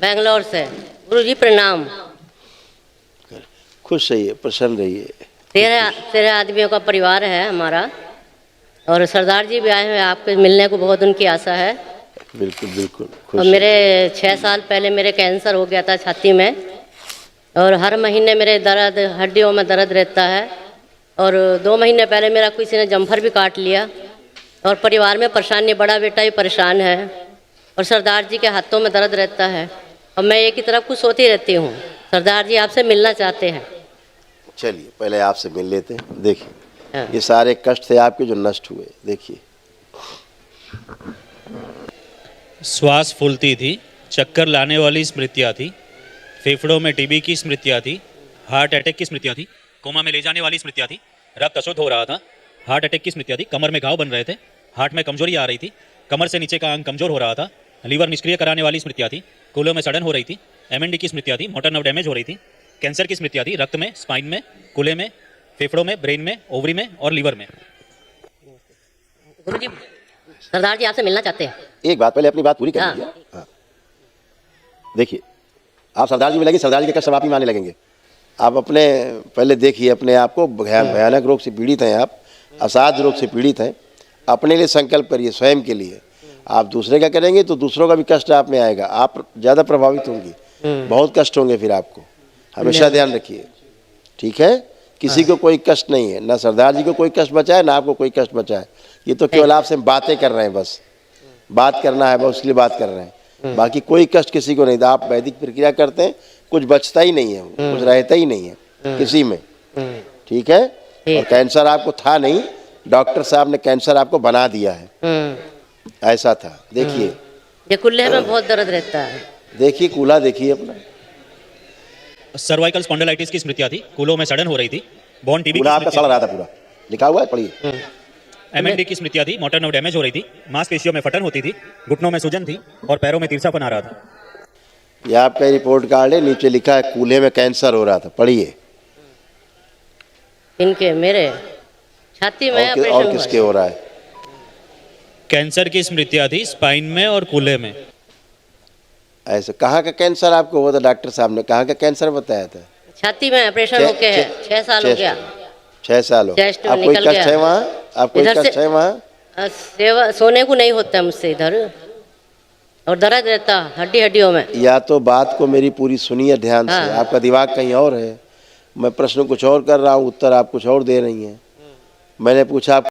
बेंगलोर से। गुरुजी प्रणाम। खुश रहिए, प्रसन्न रहिए। 13 आदमियों का परिवार है हमारा, और सरदार जी भी आए हैं, आपके मिलने को बहुत उनकी आशा है। बिल्कुल बिल्कुल और खुश। मेरे 6 साल पहले मेरे कैंसर हो गया था छाती में, और हर महीने मेरे दर्द, हड्डियों में दर्द रहता है। और 2 महीने पहले मेरा किसी ने जम्फर भी काट लिया, और परिवार में परेशानी, बड़ा बेटा भी परेशान है, और सरदार जी के हाथों में दर्द रहता है, और मैं एक ही तरफ कुछ सोती रहती हूँ। सरदार जी आपसे मिलना चाहते हैं। चलिए पहले आपसे मिल लेते हैं। देखिए हाँ। ये सारे कष्ट थे आपके जो नष्ट हुए। देखिए श्वास फूलती थी, चक्कर लाने वाली स्मृतियाँ थी, फेफड़ों में टीबी की स्मृतियाँ थी, हार्ट अटैक की स्मृतियाँ थी, कोमा में ले जाने वाली स्मृतियाँ थी, रक्त अशुद्ध हो रहा था, हार्ट अटैक की स्मृतियाँ थी, कमर में घाव बन रहे थे, हार्ट में कमजोरी आ रही थी, कमर से नीचे का अंग कमजोर हो रहा था, लीवर निष्क्रिय कराने वाली स्मृतियाँ थी, कूल्हों में सड़न हो रही थी, एमएनडी की स्मृतियाँ थी, मोटर नर्व डैमेज हो रही थी, कैंसर की स्मृतियाँ थी, रक्त में, स्पाइन में, कूल्हे में, फेफड़ों में, ब्रेन में, ओवरी में और लीवर में। गुरुजी सरदार जी आपसे मिलना चाहते हैं। एक बात, पहले अपनी बात पूरी कर हाँ। लीजिए। हाँ। देखिए आप सरदार जी मिलेंगे, सरदार जी के कष्ट आप ही माने लगेंगे। आप अपने पहले देखिए अपने आप को, भयानक रोग से पीड़ित हैं आप, असाध्य रोग से पीड़ित हैं। अपने लिए संकल्प करिए, स्वयं के लिए। आप दूसरे का करेंगे तो दूसरों का भी कष्ट आप में आएगा, आप ज़्यादा प्रभावित होंगी, बहुत कष्ट होंगे फिर आपको। हमेशा ध्यान रखिए, ठीक है। किसी को कोई कष्ट नहीं है, ना सरदार जी को कोई कष्ट बचा है, ना आपको कोई कष्ट बचा है। ये तो केवल आपसे बातें कर रहे हैं, बस बात करना है, बस उसके लिए बात कर रहे हैं। बाकी कोई कष्ट किसी को नहीं था। आप वैदिक प्रक्रिया करते हैं, कुछ बचता ही नहीं है, कुछ रहता ही नहीं है किसी में, ठीक है। और कैंसर आपको था नहीं, डॉक्टर साहब ने कैंसर आपको बना दिया है, ऐसा था। देखिए ये कुल्ले में बहुत दर्द रहता है। देखिए कूल्हा देखिए अपना, सर्वाइकल स्पॉन्डिलाइटिस की स्मृतियाँ थी, कूल्हों में सड़न हो रही थी, बोन टीबी कूल्हा आपका सड़ रहा था पूरा, लिखा हुआ है, पढ़िए। एमएनडी की स्मृतियाँ थी, मोटर नर्व डैमेज हो रही थी, मांसपेशियों में फटन होती थी, घुटनों में सूजन थी और पैरों में तिरछापन आ रहा था। यह आपका रिपोर्ट कार्ड है, नीचे लिखा है कूल्हे में कैंसर हो रहा था, पढ़िए। इनके मेरे छाती में और ऑपरेशन किसके हुआ हो रहा है? कैंसर की स्मृतियाँ थी, स्पाइन में और कूल्हे में। ऐसे कहाँ का कैंसर आपको हुआ था? डॉक्टर साहब ने कहाँ का कैंसर बताया था? छाती में ऑपरेशन होके है, 6 साल हो गया। 6 साल हो। चेस्ट में आप कोई निकल कष्ट गया। है वहाँ? आप कोई इधर कष्ट से- है वहाँ? सेवा सोने को नहीं होता मुझसे इधर, और दर्द रहता हड्डियों में। या तो बात को मेरी पूरी सुनिए ध्यान से। हाँ। आपका दिमाग कहीं और है, मैं प्रश्न कुछ और कर रहा हूँ, उत्तर आप कुछ और दे रही हैं। मैंने पूछा आप